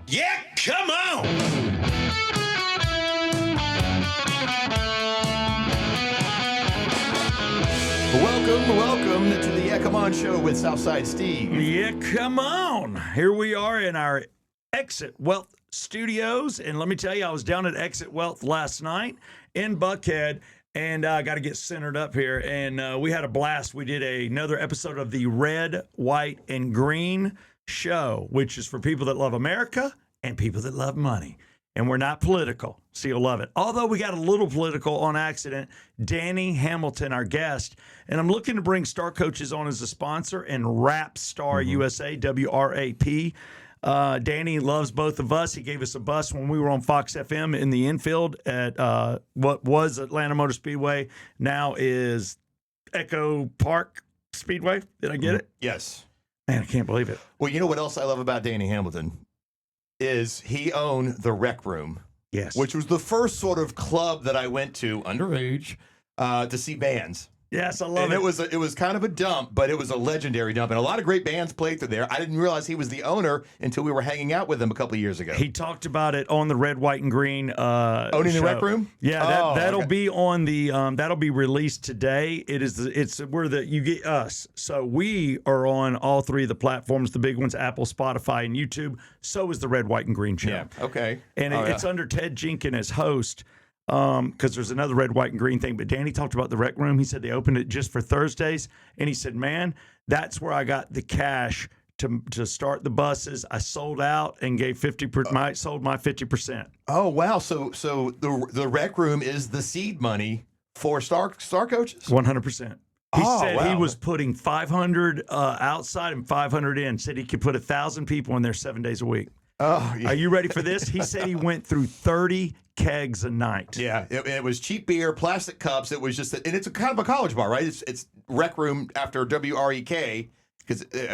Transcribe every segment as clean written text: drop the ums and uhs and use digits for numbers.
Yeah, come on! Welcome to the Yeah Come On Show with Southside Steve. Yeah, come on. Here we are in our Exit Wealth studios. And let me tell you, I was down at Exit Wealth last night in Buckhead, and I got to get centered up here. And we had a blast. We did another episode of the Red, White, and Green show, which is for people that love America and people that love money. And we're not political, so you'll love it. Although we got a little political on accident. Danny Hamilton, our guest, and I'm looking to bring Star Coaches on as a sponsor and Rap Star USA, WRAP. Danny loves both of us. He gave us a bus when we were on Fox FM in the infield at what was Atlanta Motor Speedway, now is Echo Park Speedway. Did I get it? Yes. Man, I can't believe it. Well, you know what else I love about Danny Hamilton? Is he owned the Rec Room. Yes. Which was the first sort of club that I went to, underage, to see bands. Yes, I love And it. it was kind of a dump, but it was a legendary dump. And a lot of great bands played through there. I didn't realize he was the owner until we were hanging out with him a couple of years ago. He talked about it on the Red, White, and Green Owning the show. Rec Room? Yeah, that'll okay. be on the that'll be released today. You get us. So we are on all three of the platforms, the big ones, Apple, Spotify, and YouTube. So is the Red, White, and Green show. Yeah, okay. And it's under Ted Jenkins as host. Because there's another Red, White, and Green thing. But Danny talked about the Rec Room. He said they opened it just for Thursdays. And he said, man, that's where I got the cash to start the buses. I sold out and gave sold my 50%. Oh, wow. So the Rec Room is the seed money for Star Coaches? 100%. He said he wow. was putting 500 outside and 500 in. Said he could put 1,000 people in there 7 days a week. Oh, yeah. Are you ready for this? He said he went through 30 kegs a night. Yeah, it was cheap beer, plastic cups. It was just, and it's a kind of a college bar, right? It's Rec Room after WREK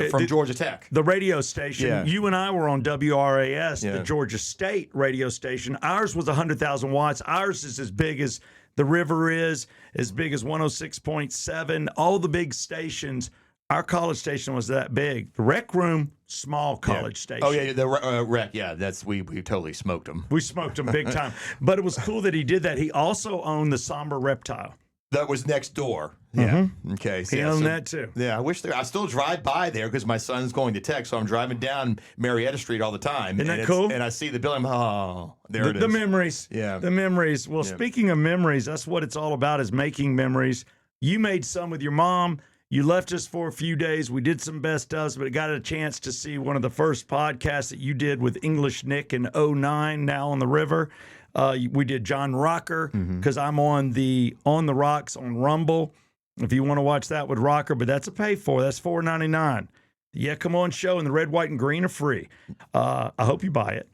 from Georgia Tech. The radio station. Yeah. You and I were on WRAS, Yeah. the Georgia State radio station. Ours was 100,000 watts. Ours is as big as the river is, as big as 106.7. All the big stations. Our college station was that big. The Rec Room, small college station. Oh yeah, the Rec. Yeah, we totally smoked them. We smoked them big time. But it was cool that he did that. He also owned the Somber Reptile. That was next door. Yeah. Okay. He owned that too. Yeah, I still drive by there because my son's going to Tech, so I'm driving down Marietta Street all the time. Isn't that cool? And I see the building. Oh, there it is. The memories. Yeah. The memories. Well, Yeah. speaking of memories, that's what it's all about, is making memories. You made some with your mom. You left us for a few days. We did some best ofs, but got a chance to see one of the first podcasts that you did with English Nick in 2009, Now on the River. We did John Rocker, because I'm on the Rocks on Rumble. If you want to watch that with Rocker, but that's a pay for. That's $4.99. Yeah, Come On show and the Red, White, and Green are free. I hope you buy it.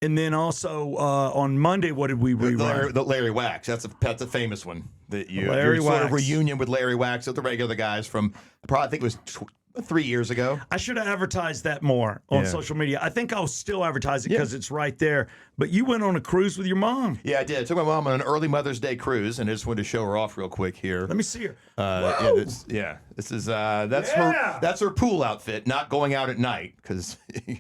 And then also on Monday, what did we rerun? The Larry Wax. That's a famous one. Larry your sort of Wax. reunion with Larry Wax with the regular guys from probably I think it was 3 years ago. I should have advertised that more on social media. I think I'll still advertise it because it's right there. But you went on a cruise with your mom. Yeah, I did. I took my mom on an early Mother's Day cruise, and I just wanted to show her off real quick here. Let me see her. That's her pool outfit. Not going out at night because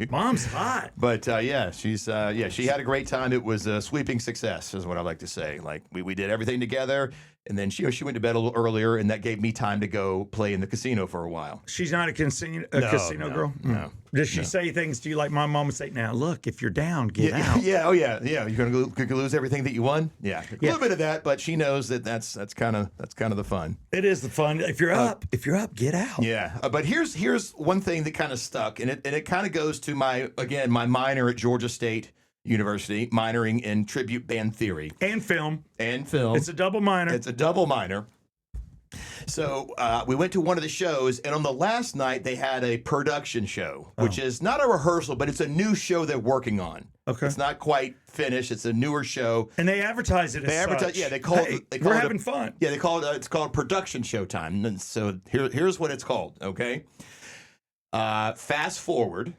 Mom's hot. But she had a great time. It was a sweeping success, is what I like to say. Like we did everything together, and then she went to bed a little earlier, and that gave me time to go play in the casino for a while. She's not a casino girl. No. Does she say things to you like my mom would say? Now look, if you're down, get out. Yeah, You're gonna lose everything that you won. Yeah, a little bit of that, but she knows that that's kind of the fun. It is the fun. If you're up, get out. Yeah, but here's one thing that kind of stuck, and it kind of goes to my minor at Georgia State University, minoring in tribute band theory And film. It's a double minor. It's a double minor. So we went to one of the shows, and on the last night they had a production show, which is not a rehearsal, but it's a new show they're working on. Okay. It's not quite finished. It's a newer show. And they advertise it as such. Yeah, they call it. We're having fun. Yeah, they call it. It's called production show time. And so here's what it's called. Okay. Fast Forward.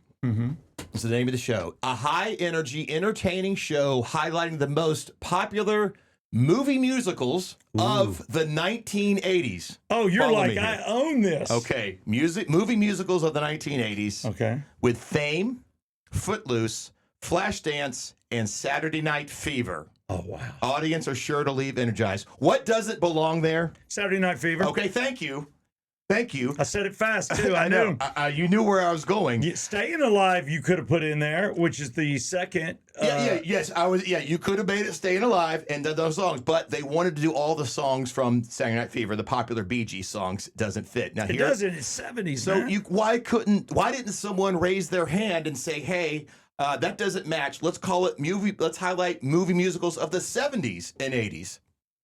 Is the name of the show. A high energy, entertaining show highlighting the most popular movie musicals of the 1980s. Oh, you're Follow like, me here. I own this. Okay, movie musicals of the 1980s Okay. with Fame, Footloose, Flashdance, and Saturday Night Fever. Oh, wow. Audience are sure to leave energized. What doesn't belong there? Saturday Night Fever. Okay, thank you. Thank you. I said it fast, too. I know. knew. You knew where I was going. Staying Alive, you could have put in there, which is the second. Yes, I was. Yeah, you could have made it "Staying Alive" and done those songs, but they wanted to do all the songs from Saturday Night Fever, the popular Bee Gees songs. Doesn't fit. Now It here, doesn't. It's 70s, so man. why didn't someone raise their hand and say, "Hey, that doesn't match. Let's call it movie. Let's highlight movie musicals of the 70s and 80s."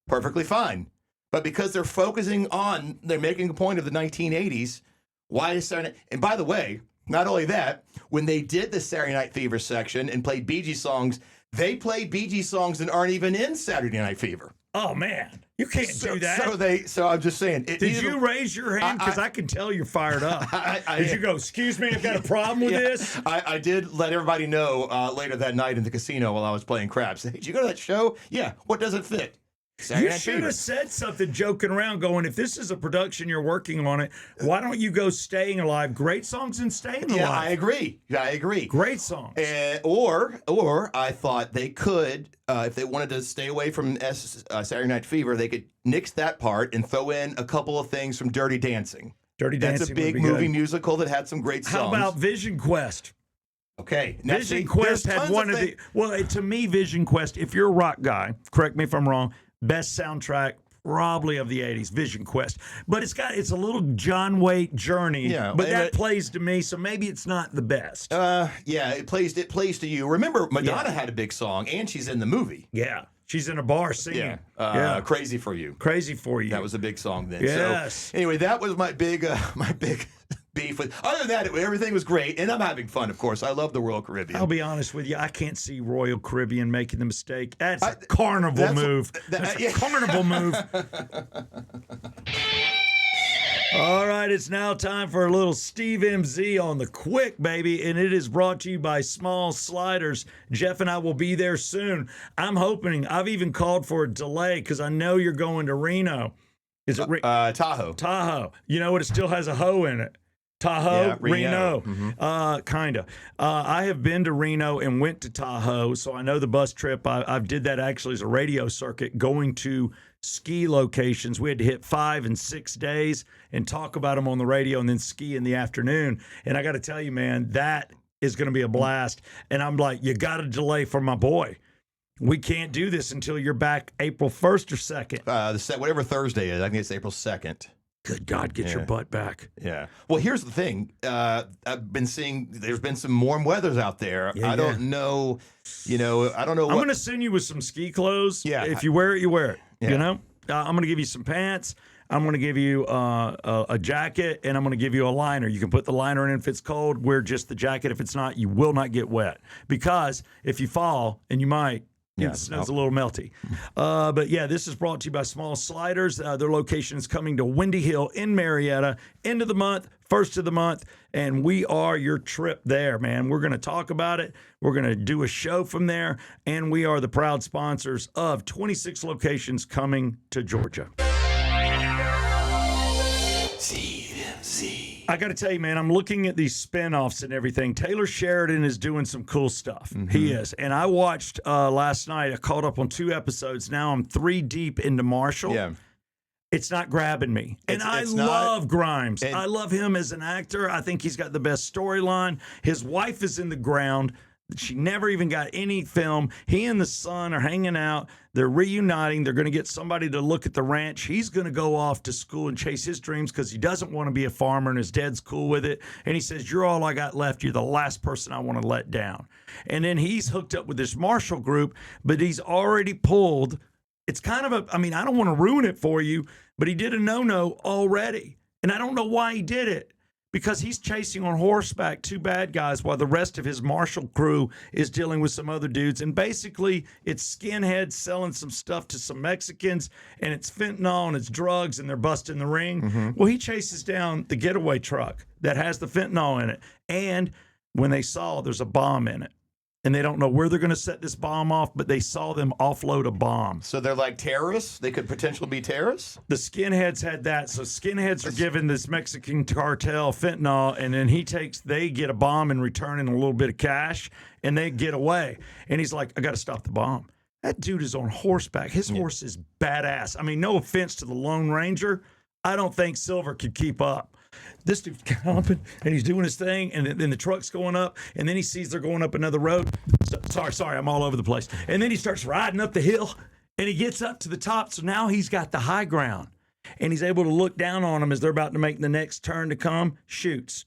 Perfectly fine. But because they're they're making a point of the 1980s. Why is Saturday? And by the way, not only that, when they did the Saturday Night Fever section and played Bee Gees songs, they played Bee Gees songs that aren't even in Saturday Night Fever. Oh, man. You can't do that. So I'm just saying. Did you raise your hand? Because I can tell you're fired up. Did you go, excuse me, I've got a problem with this? I did let everybody know later that night in the casino while I was playing craps. Hey, did you go to that show? Yeah. What doesn't fit? Saturday You Night should Fever. have said something joking around going, if this is a production you're working on it, why don't you go Staying Alive? Great songs in Staying Alive. Yeah, I agree. Great songs. Or I thought they could, if they wanted to stay away from Saturday Night Fever, they could nix that part and throw in a couple of things from Dirty Dancing. Dirty That's Dancing a big would be movie good. musical that had some great songs. How about Vision Quest? Okay. Now, Vision see, Quest there's had tons one of of the. things- Well, to me, Vision Quest, if you're a rock guy, correct me if I'm wrong, best soundtrack probably of the 80s, Vision Quest. But it's a little John Waite journey. Yeah, But that but- plays to me, so maybe it's not the best. Yeah, it plays to you. Remember, Madonna had a big song, and she's in the movie. Yeah. She's in a bar singing. Yeah. Crazy for You. Crazy for you. That was a big song then. Yes. So anyway, that was my big beef with. Other than that, everything was great, and I'm having fun. Of course, I love the Royal Caribbean. I'll be honest with you. I can't see Royal Caribbean making the mistake. That's a carnival move. That's a carnival move. All right, it's now time for a little Steve MZ on the quick, baby, and it is brought to you by Small Sliders. Jeff and I will be there soon. I'm hoping. I've even called for a delay because I know you're going to Reno. Is it Tahoe? Tahoe? You know what? It still has a hoe in it. Tahoe, Yeah, Reno. kind of. I have been to Reno and went to Tahoe, so I know the bus trip. I did that actually as a radio circuit, going to ski locations. We had to hit 5 and 6 days and talk about them on the radio and then ski in the afternoon. And I got to tell you, man, that is going to be a blast. And I'm like, you got to delay for my boy. We can't do this until you're back April 1st or 2nd. Whatever Thursday is, I think it's April 2nd. Good God, get your butt back. Yeah. Well, here's the thing. I've been seeing there's been some warm weathers out there. I don't know. I don't know what. I'm going to send you with some ski clothes. Yeah. If you wear it, you wear it. Yeah. You know? I'm going to give you some pants. I'm going to give you a jacket, and I'm going to give you a liner. You can put the liner in if it's cold. Wear just the jacket. If it's not, you will not get wet. Because if you fall, and you might, the snow's a little melty. But yeah, this is brought to you by Small Sliders. Their location is coming to Windy Hill in Marietta, end of the month, first of the month, and we are your trip there, man. We're going to talk about it. We're going to do a show from there, and we are the proud sponsors of 26 locations coming to Georgia. I got to tell you, man, I'm looking at these spinoffs and everything. Taylor Sheridan is doing some cool stuff. He is. And I watched last night, I caught up on 2 episodes. Now I'm 3 deep into Marshall. Yeah. It's not grabbing me. And I it's not. love Grimes. And- I love him as an actor. I think he's got the best storyline. His wife is in the ground. She never even got any film. He and the son are hanging out. They're reuniting. They're going to get somebody to look at the ranch. He's going to go off to school and chase his dreams because he doesn't want to be a farmer, and his dad's cool with it. And he says, "You're all I got left. You're the last person I want to let down." And then he's hooked up with this Marshall group, but he's already pulled. It's kind of I don't want to ruin it for you, but he did a no-no already. And I don't know why he did it. Because he's chasing on horseback 2 bad guys while the rest of his Marshall crew is dealing with some other dudes. And basically, it's skinheads selling some stuff to some Mexicans, and it's fentanyl and it's drugs, and they're busting the ring. Well, he chases down the getaway truck that has the fentanyl in it. And when they saw there's a bomb in it. and they don't know where they're going to set this bomb off, but they saw them offload a bomb. So they're like terrorists? They could potentially be terrorists? The skinheads had that. So skinheads are giving this Mexican cartel fentanyl, and then they get a bomb in return and a little bit of cash, and they get away. And he's like, I got to stop the bomb. That dude is on horseback. His horse is badass. I mean, no offense to the Lone Ranger. I don't think Silver could keep up. This dude's galloping, and he's doing his thing, and then the truck's going up, and then he sees they're going up another road. Sorry, I'm all over the place. And then he starts riding up the hill, and he gets up to the top, so now he's got the high ground, and he's able to look down on them as they're about to make the next turn to come, shoots.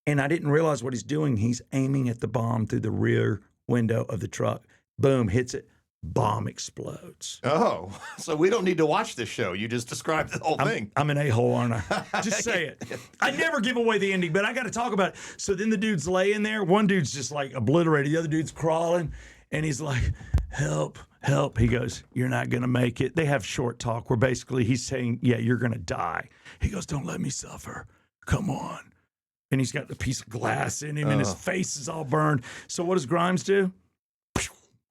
And I didn't realize what he's doing. He's aiming at the bomb through the rear window of the truck. Boom, hits it. Bomb explodes. Oh, so we don't need to watch this show. You just described the whole thing. I'm an a-hole, aren't I? Just say it. I never give away the ending, but I got to talk about it. So then the dude's laying there. One dude's just like obliterated. The other dude's crawling, and he's like, help, help. He goes, you're not going to make it. They have short talk where basically he's saying, yeah, you're going to die. He goes, don't let me suffer. Come on. And he's got a piece of glass in him, and his face is all burned. So what does Grimes do?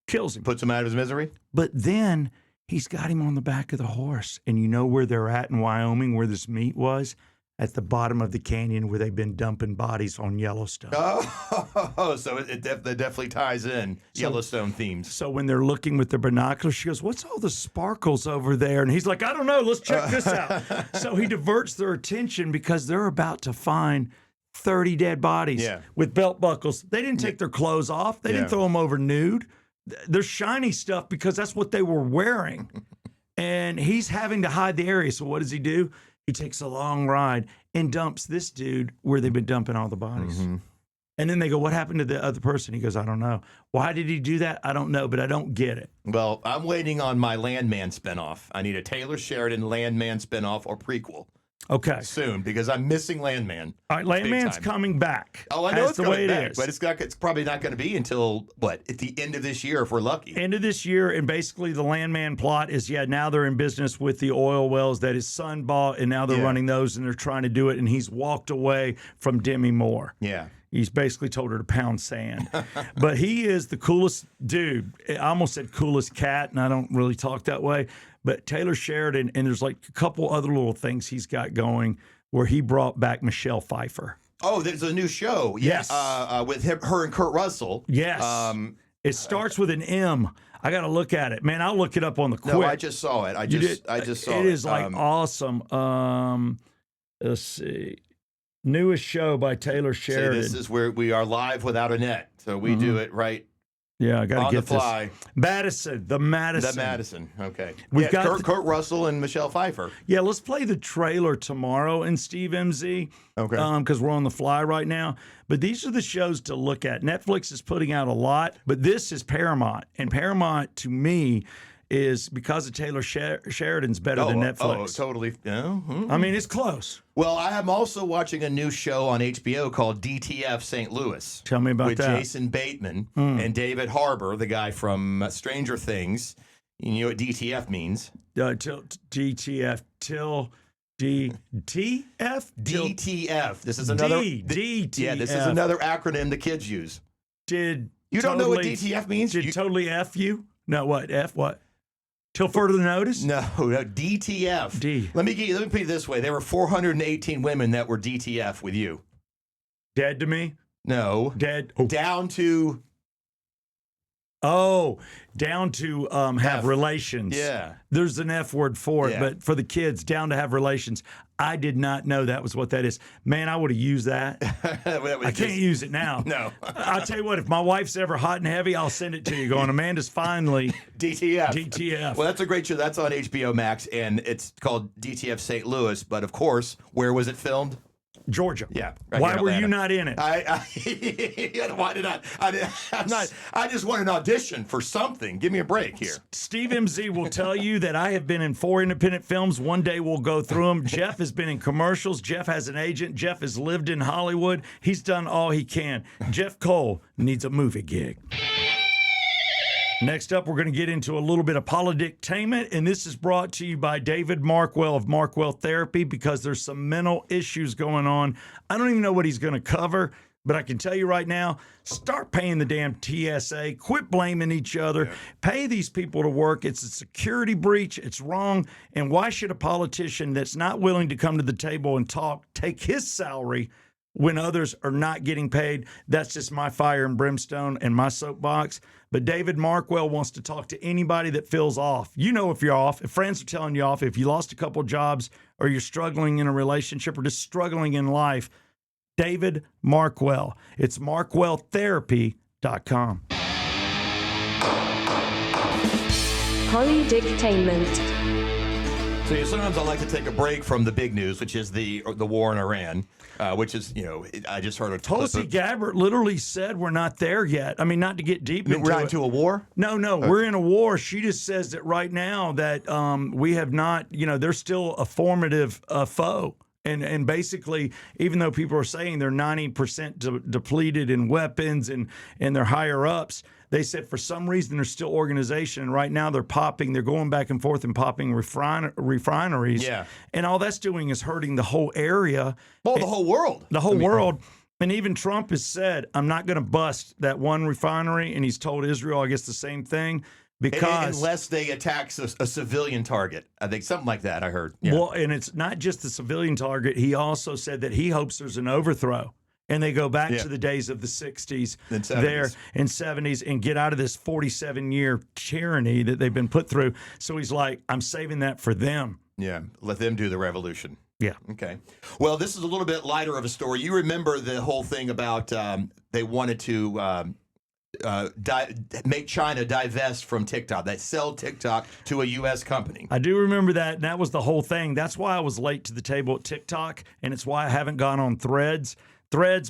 Kills him. Puts him out of his misery? But then he's got him on the back of the horse. And you know where they're at in Wyoming, where this meet was? At the bottom of the canyon where they've been dumping bodies on Yellowstone. Oh, so it definitely ties in Yellowstone themes. So when they're looking with their binoculars, she goes, what's all the sparkles over there? And he's like, I don't know. Let's check this out. So he diverts their attention because they're about to find 30 dead bodies with belt buckles. They didn't take their clothes off. They didn't throw them over nude. They're shiny stuff because that's what they were wearing. And he's having to hide the area. So what does he do? He takes a long ride and dumps this dude where they've been dumping all the bodies. Mm-hmm. And then they go, what happened to the other person? He goes, I don't know. Why did he do that? I don't know, but I don't get it. Well, I'm waiting on my Landman spinoff. I need a Taylor Sheridan Landman spinoff or prequel. Okay. Soon, because I'm missing Landman. All right, Landman's coming back. Oh, I know it's the coming way back, it is. but it's probably not going to be until, at the end of this year if we're lucky. End of this year, and basically the Landman plot is, now they're in business with the oil wells that his son bought, and now they're running those, and they're trying to do it, and he's walked away from Demi Moore. Yeah. He's basically told her to pound sand. But he is the coolest dude. I almost said coolest cat, and I don't really talk that way. But Taylor Sheridan, and there's like a couple other little things he's got going where he brought back Michelle Pfeiffer. Oh, there's a new show. Yes. With her and Kurt Russell. Yes. It starts with an M. I got to look at it. Man, I'll look it up on the quick. No, I just saw it. I just saw it. It is like awesome. Let's see. Newest show by Taylor Sheridan. See, this is where we are live without a net. So we do it right. Yeah, I got to get the fly. This. Madison. The Madison. Okay. We've got Kurt Russell and Michelle Pfeiffer. Yeah, let's play the trailer tomorrow in Steve MZ. Okay. Because we're on the fly right now. But these are the shows to look at. Netflix is putting out a lot, but this is Paramount. And Paramount, to me, is because of Taylor Sheridan's better than Netflix. Oh, totally. Yeah. I mean, it's close. Well, I am also watching a new show on HBO called DTF St. Louis. Tell me about with that. With Jason Bateman and David Harbour, the guy from Stranger Things. You know what DTF means? DTF. DTF. This is another DTF. Yeah, this is another acronym the kids use. Don't know what DTF means? Did totally F you? No, what? F what? Till further notice? No, DTF. D. Let me put it this way. There were 418 women that were DTF with you. Dead to me? No. Dead. Down to... down to have relations. Yeah. There's an F word for it, but for the kids, down to have relations. I did not know that was what that is. Man, I would have used that. I can't use it now. No. I'll tell you what, if my wife's ever hot and heavy, I'll send it to you going, Amanda's finally DTF. DTF. Well, that's a great show. That's on HBO Max, and it's called DTF St. Louis. But, of course, where was it filmed? Georgia. Yeah. Right. Why were you not in it? Why did I just want an audition for something. Give me a break here. Steve MZ will tell you that I have been in 4 independent films. One day we'll go through them. Jeff has been in commercials. Jeff has an agent. Jeff has lived in Hollywood. He's done all he can. Jeff Cole needs a movie gig. Next up, we're going to get into a little bit of politictainment, and this is brought to you by David Markwell of Markwell Therapy because there's some mental issues going on. I don't even know what he's going to cover, But I can tell you right now, start paying the damn TSA. Quit blaming each other. Pay these people to work. It's a security breach. It's wrong. And why should a politician that's not willing to come to the table and talk take his salary when others are not getting paid? That's just my fire and brimstone and my soapbox. But David Markwell wants to talk to anybody that feels off. You know if you're off, if friends are telling you off, if you lost a couple jobs or you're struggling in a relationship or just struggling in life, David Markwell. It's markwelltherapy.com. Polydictainment. So sometimes I like to take a break from the big news, which is the war in Iran, which is, I just heard a Tulsi Gabbard literally said we're not there yet. I mean, not to get deep into We're not it. into a war? No, we're in a war. She just says that right now that we have not, they're still a formative foe. And basically, even though people are saying they're 90% depleted in weapons and they're higher ups, they said for some reason there's still organization. And right now they're going back and forth and popping refineries. Yeah. And all that's doing is hurting the whole area. Well, the whole world. The whole world. And even Trump has said, I'm not going to bust that one refinery. And he's told Israel, I guess, the same thing. Because unless they attack a civilian target. I think something like that I heard. Yeah. Well, and it's not just the civilian target. He also said that he hopes there's an overthrow. And they go back to the days of the 60s and 70s. there and 70s and get out of this 47-year tyranny that they've been put through. So he's like, I'm saving that for them. Yeah, let them do the revolution. Yeah. Okay. Well, this is a little bit lighter of a story. You remember the whole thing about they wanted to make China divest from TikTok. They sell TikTok to a U.S. company. I do remember that, and that was the whole thing. That's why I was late to the table at TikTok, and it's why I haven't gone on Threads,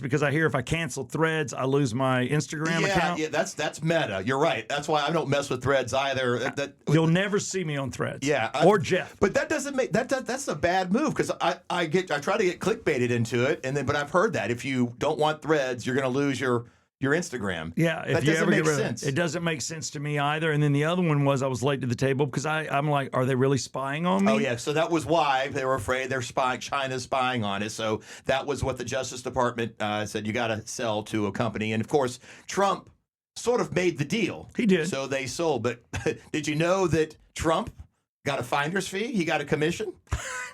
because I hear if I cancel Threads, I lose my Instagram account. Yeah, that's Meta. You're right. That's why I don't mess with Threads either. You'll never see me on Threads. Yeah, or Jeff. But that doesn't make that's a bad move because I try to get clickbaited into it, but I've heard that if you don't want Threads, you're going to lose your Instagram. Yeah, if that you doesn't ever make get rid sense. of it doesn't make sense to me either. And then the other one was I was late to the table because I'm like, are they really spying on me? Oh yeah, so that was why they were afraid China's spying on it. So that was what the Justice Department said. You got to sell to a company, and of course Trump sort of made the deal. He did. So they sold. But did you know that Trump got a finder's fee? He got a commission.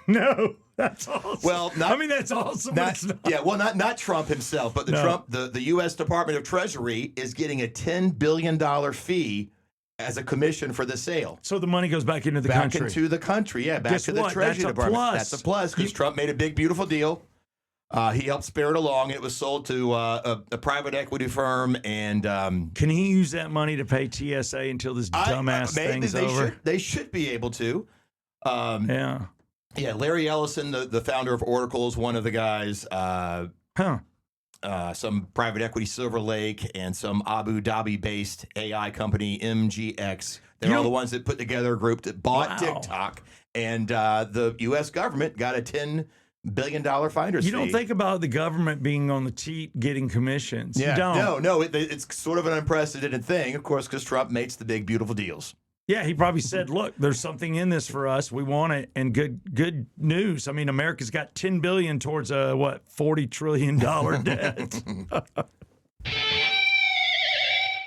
No. That's awesome. Well, that's awesome. But it's not. Yeah, well, not Trump himself, but the U.S. Department of Treasury is getting a $10 billion fee as a commission for the sale. So the money goes back into the country. Back into the country, yeah. Back Guess to the what? Treasury That's a Department. plus. That's a plus because Trump made a big, beautiful deal. He helped spare it along. It was sold to a private equity firm, and can he use that money to pay TSA until this dumbass thing's over? They should be able to. Yeah. Yeah, Larry Ellison, the founder of Oracle, is one of the guys. Some private equity, Silver Lake, and some Abu Dhabi-based AI company, MGX. They're all the ones that put together a group that bought TikTok, and the U.S. government got a $10 billion finder's fee. You don't think about the government being on the teat getting commissions. Yeah, you don't. No, it's sort of an unprecedented thing, of course, because Trump makes the big, beautiful deals. Yeah, he probably said, look, there's something in this for us. We want it. And good news. I mean, America's got $10 billion towards a, $40 trillion debt.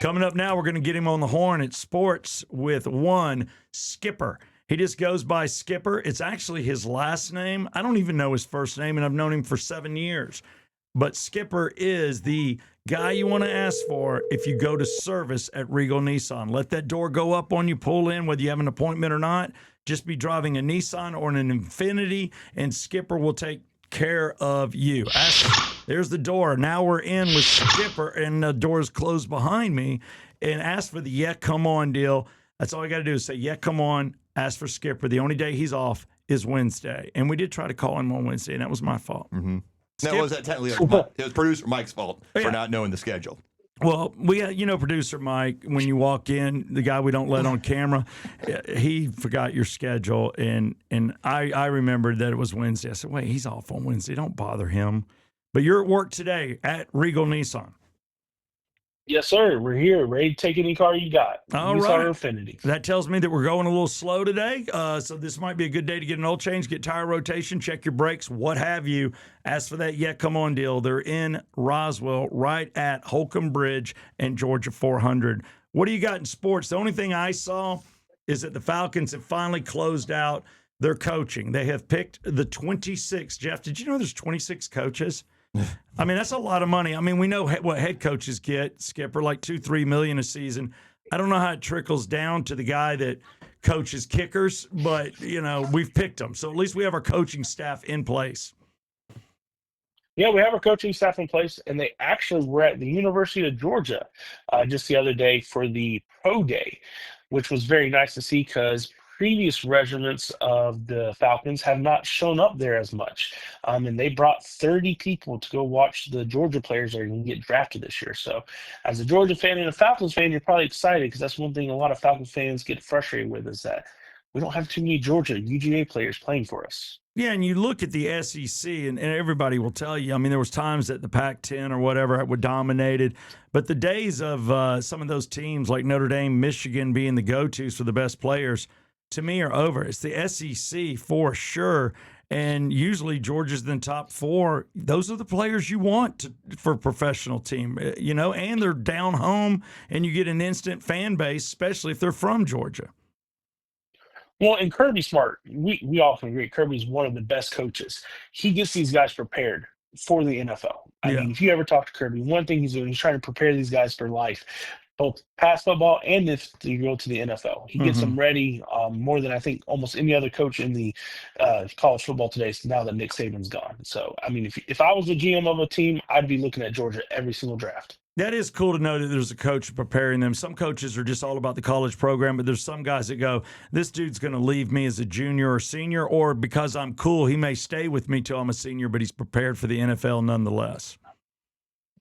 Coming up now, we're going to get him on the horn at sports with one Skipper. He just goes by Skipper. It's actually his last name. I don't even know his first name, and I've known him for 7 years. But Skipper is the guy you want to ask for if you go to service at Regal Nissan. Let that door go up on you, pull in, whether you have an appointment or not. Just be driving a Nissan or an Infiniti, and Skipper will take care of you. There's the door. Now we're in with Skipper, and the door's closed behind me. And ask for the yeah, come on deal. That's all you got to do is say, yeah, come on. Ask for Skipper. The only day he's off is Wednesday. And we did try to call him on Wednesday, and that was my fault. Mm-hmm. No, was that technically it was producer Mike's fault for not knowing the schedule. Well, we had, producer Mike, when you walk in, the guy we don't let on camera, he forgot your schedule. And I remembered that it was Wednesday. I said, wait, he's off on Wednesday. Don't bother him. But you're at work today at Regal Nissan. Yes, sir. We're here, ready to take any car you got. All Nissan right. or Infiniti. That tells me that we're going a little slow today. So this might be a good day to get an oil change, get tire rotation, check your brakes, what have you. As for that, yeah, come on deal. They're in Roswell, right at Holcomb Bridge and Georgia 400. What do you got in sports? The only thing I saw is that the Falcons have finally closed out their coaching. They have picked the 26. Jeff, did you know there's 26 coaches? I mean, that's a lot of money. I mean, we know what head coaches get, Skipper, like $2-3 million a season. I don't know how it trickles down to the guy that coaches kickers, but we've picked them, so at least we have our coaching staff in place. Yeah, we have our coaching staff in place, and they actually were at the University of Georgia just the other day for the pro day, which was very nice to see because previous regiments of the Falcons have not shown up there as much. And they brought 30 people to go watch the Georgia players that are going to get drafted this year. So as a Georgia fan and a Falcons fan, you're probably excited because that's one thing a lot of Falcons fans get frustrated with is that we don't have too many Georgia UGA players playing for us. Yeah, and you look at the SEC, and everybody will tell you. I mean, there was times that the Pac-10 or whatever would dominated, but the days of some of those teams like Notre Dame, Michigan being the go-tos for the best players, to me, are over. It's the SEC for sure, and usually Georgia's in the top 4. Those are the players you want for a professional team, and they're down home, and you get an instant fan base, especially if they're from Georgia. Well, and Kirby's smart. We all can agree Kirby's one of the best coaches. He gets these guys prepared for the NFL. I mean, if you ever talk to Kirby, one thing he's doing, he's trying to prepare these guys for life, both past football and if you go to the NFL. He gets them ready more than I think almost any other coach in the college football today now that Nick Saban's gone. So, I mean, if I was the GM of a team, I'd be looking at Georgia every single draft. That is cool to know that there's a coach preparing them. Some coaches are just all about the college program, but there's some guys that go, this dude's going to leave me as a junior or senior, or because I'm cool, he may stay with me till I'm a senior, but he's prepared for the NFL nonetheless.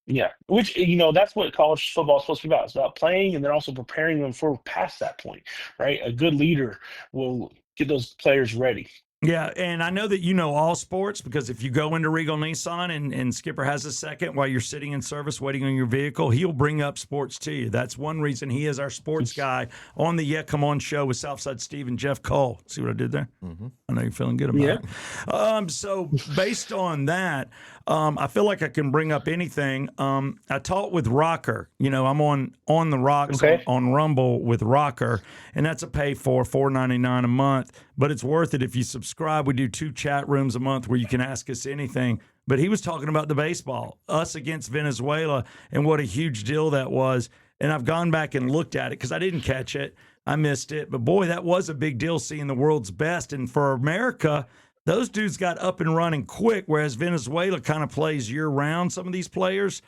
Yeah, which, that's what college football is supposed to be about. It's about playing and then also preparing them for past that point, right? A good leader will get those players ready. Yeah, and I know that you know all sports because if you go into Regal Nissan and Skipper has a second while you're sitting in service waiting on your vehicle, he'll bring up sports to you. That's one reason he is our sports guy on the Yeah Come On show with Southside Steve and Jeff Cole. See what I did there? Mm-hmm. I know you're feeling good about it. So based on that, I feel like I can bring up anything. I talked with Rocker. I'm on the Rocks on Rumble with Rocker, and that's a pay for $4.99 a month. But it's worth it if you subscribe. We do 2 chat rooms a month where you can ask us anything. But he was talking about the baseball, us against Venezuela, and what a huge deal that was. And I've gone back and looked at it because I didn't catch it. I missed it. But, boy, that was a big deal seeing the world's best. And for America, those dudes got up and running quick, whereas Venezuela kind of plays year-round, some of these players.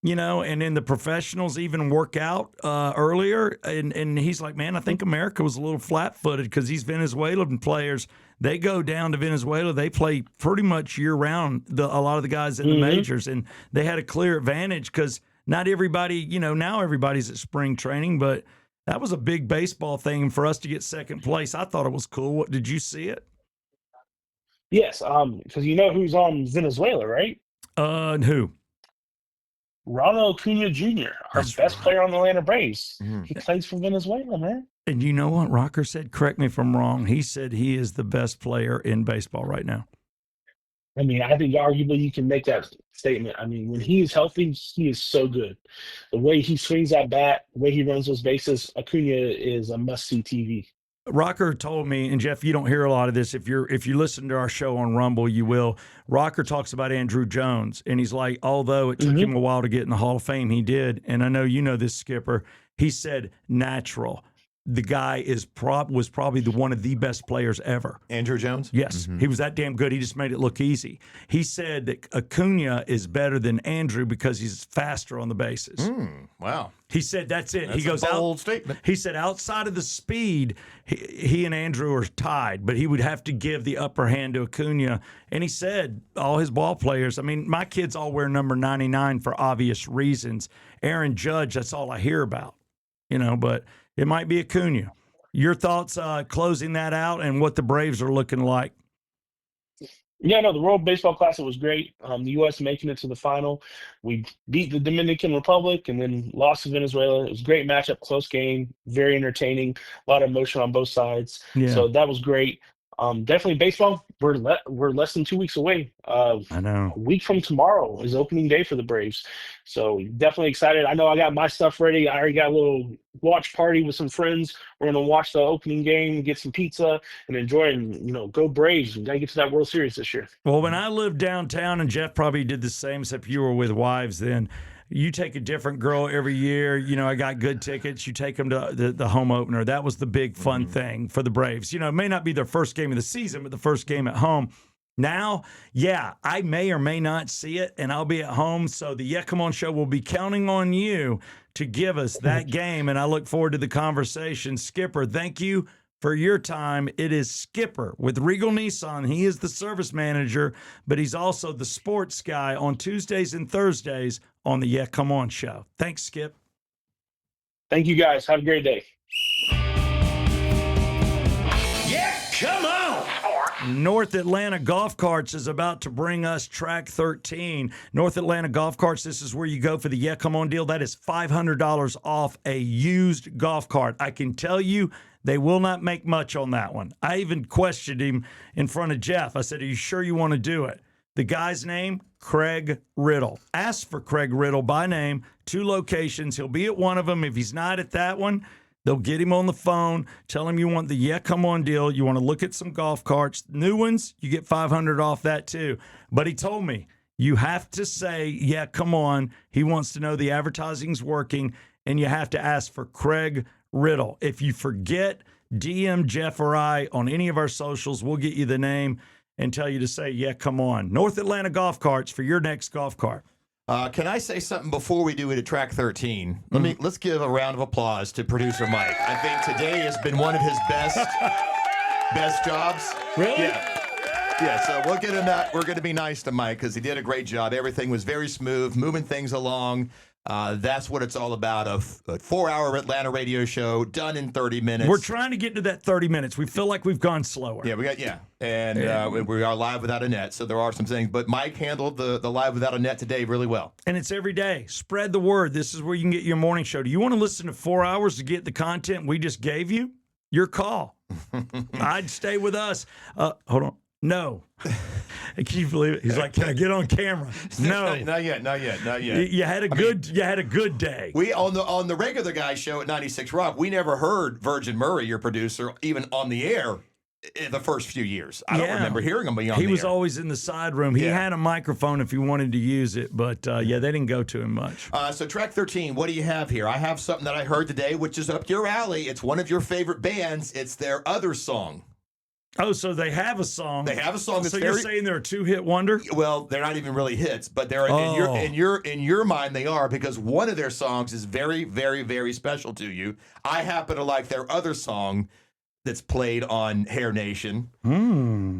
And then the professionals even work out earlier. And he's like, man, I think America was a little flat-footed because these Venezuelan players, they go down to Venezuela. They play pretty much year-round, a lot of the guys in the majors. And they had a clear advantage because not everybody, now everybody's at spring training. But that was a big baseball thing. And for us to get second place, I thought it was cool. Did you see it? Yes, because you know who's on Venezuela, right? Who? Ronald Acuna Jr., our best player on the Atlanta Braves. He plays for Venezuela, man. And you know what Rocker said? Correct me if I'm wrong. He said he is the best player in baseball right now. I mean, I think arguably you can make that statement. I mean, when he is healthy, he is so good. The way he swings that bat, the way he runs those bases, Acuna is a must-see TV. Rocker told me, and Jeff, you don't hear a lot of this. If you listen to our show on Rumble, you will. Rocker talks about Andrew Jones, and he's like, although it took him a while to get in the Hall of Fame, he did. And I know you know this, Skipper. He said natural. The guy was probably one of the best players ever. Andrew Jones? Yes. He was that damn good. He just made it look easy. He said that Acuna is better than Andrew because he's faster on the bases. Wow. He said that's it. That's He goes a bold out. statement. He said outside of the speed, he and Andrew are tied, but he would have to give the upper hand to Acuna. And he said all his ball players, I mean, my kids all wear number 99 for obvious reasons. Aaron Judge, that's all I hear about, but it might be Acuna. Your thoughts closing that out and what the Braves are looking like? Yeah, no, the World Baseball Classic was great. The U.S. making it to the final. We beat the Dominican Republic and then lost to Venezuela. It was a great matchup, close game, very entertaining, a lot of emotion on both sides. Yeah, So that was great. Definitely baseball. We're less than 2 weeks away. I know. A week from tomorrow is opening day for the Braves. So definitely excited. I know I got my stuff ready. I already got a little watch party with some friends. We're gonna watch the opening game, get some pizza, and enjoy and go Braves. We gotta get to that World Series this year. Well, when I lived downtown, and Jeff probably did the same, except you were with wives then. You take a different girl every year. I got good tickets. You take them to the home opener. That was the big fun thing for the Braves. It may not be their first game of the season, but the first game at home. Now, yeah, I may or may not see it, and I'll be at home. So the Yeah Come On Show will be counting on you to give us that game, and I look forward to the conversation. Skipper, thank you for your time. It is Skipper with Regal Nissan. He is the service manager, but he's also the sports guy on Tuesdays and Thursdays on the Yeah Come On Show. Thanks, Skip. Thank you, guys. Have a great day. Yeah, come on! North Atlanta Golf Carts is about to bring us track 13. North Atlanta Golf Carts, this is where you go for the Yeah Come On deal. That is $500 off a used golf cart. I can tell you they will not make much on that one. I even questioned him in front of Jeff. I said, are you sure you want to do it? The guy's name, Craig Riddle. Ask for Craig Riddle by name, 2 locations. He'll be at one of them. If he's not at that one, they'll get him on the phone, tell him you want the Yeah Come On deal. You want to look at some golf carts. New ones, you get $500 off that too. But he told me, you have to say, yeah, come on. He wants to know the advertising's working, and you have to ask for Craig Riddle. If you forget, DM Jeff or I on any of our socials. We'll get you the name and tell you to say, yeah, come on. North Atlanta Golf Carts for your next golf cart. Can I say something before we do it at track 13? Let's give a round of applause to producer Mike. I think today has been one of his best jobs. Really? Yeah, so we'll get him that. We're going to be nice to Mike because he did a great job. Everything was very smooth, moving things along. That's what it's all about. A 4-hour Atlanta radio show done in 30 minutes. We're trying to get to that 30 minutes. We feel like we've gone slower. Yeah, and we are live without a net, so there are some things. But Mike handled the live without a net today really well. And it's every day. Spread the word. This is where you can get your morning show. Do you want to listen to 4 hours to get the content we just gave you? Your call. I'd stay with us. Hold on. No. Can you believe it? He's like, can I get on camera? No. Not yet. You had a good day. We on the regular guy show at 96 Rock, we never heard Virgin Murray, your producer, even on the air in the first few years. I don't remember hearing him be on the air. He was always in the side room. He had a microphone if he wanted to use it, but they didn't go to him much. So track 13, what do you have here? I have something that I heard today, which is up your alley. It's one of your favorite bands. It's their other song. Oh, so they have a song. They have a song that's so you're saying they're a 2-hit wonder? Well, they're not even really hits, but they're in your mind they are, because one of their songs is very, very, very special to you. I happen to like their other song that's played on Hair Nation.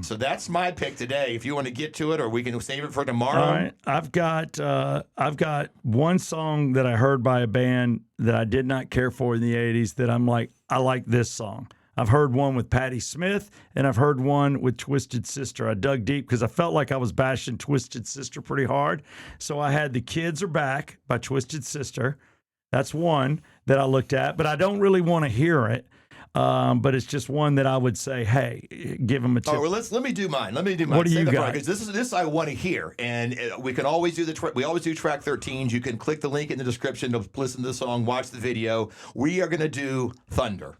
So that's my pick today. If you want to get to it, or we can save it for tomorrow. All right. I've got one song that I heard by a band that I did not care for in the 80s that I'm like, I like this song. I've heard one with Patti Smith, and I've heard one with Twisted Sister. I dug deep because I felt like I was bashing Twisted Sister pretty hard. So I had The Kids Are Back by Twisted Sister. That's one that I looked at, but I don't really want to hear it. But it's just one that I would say, hey, give them a tip. Oh, well, let me do mine. What do you got? Because this I want to hear, and we can always do we always do track 13s. You can click the link in the description to listen to the song, watch the video. We are going to do Thunder.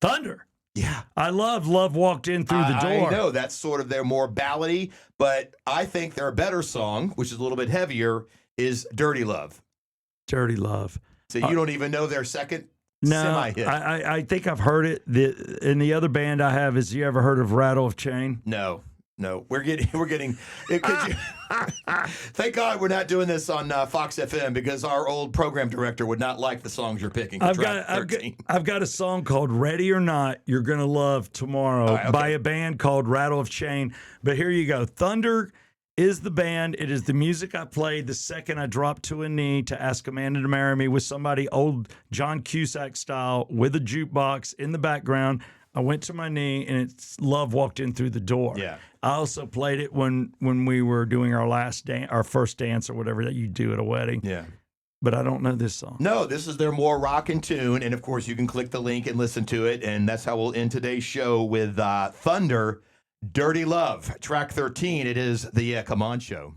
Thunder. Yeah. I love Walked In Through the Door. I know that's sort of their more ballady, but I think their better song, which is a little bit heavier, is Dirty Love. Dirty Love. So you don't even know their second No, semi-hit? I think I've heard it. And the other band I have is, you ever heard of Rattle of Chain? No. We're getting. Thank God we're not doing this on Fox FM, because our old program director would not like the songs you're picking. I've got a song called Ready or Not, You're Gonna Love Tomorrow by a band called Rattle of Chain. But here you go. Thunder is the band. It is the music I played the second I dropped to a knee to ask Amanda to marry me with somebody old John Cusack style with a jukebox in the background. I went to my knee, and it's Love Walked In Through the Door. Yeah. I also played it when we were doing our first dance or whatever that you do at a wedding. Yeah. But I don't know this song. No, this is their more rockin' tune. And of course, you can click the link and listen to it. And that's how we'll end today's show with Thunder, Dirty Love, track 13. It is the Come On Show.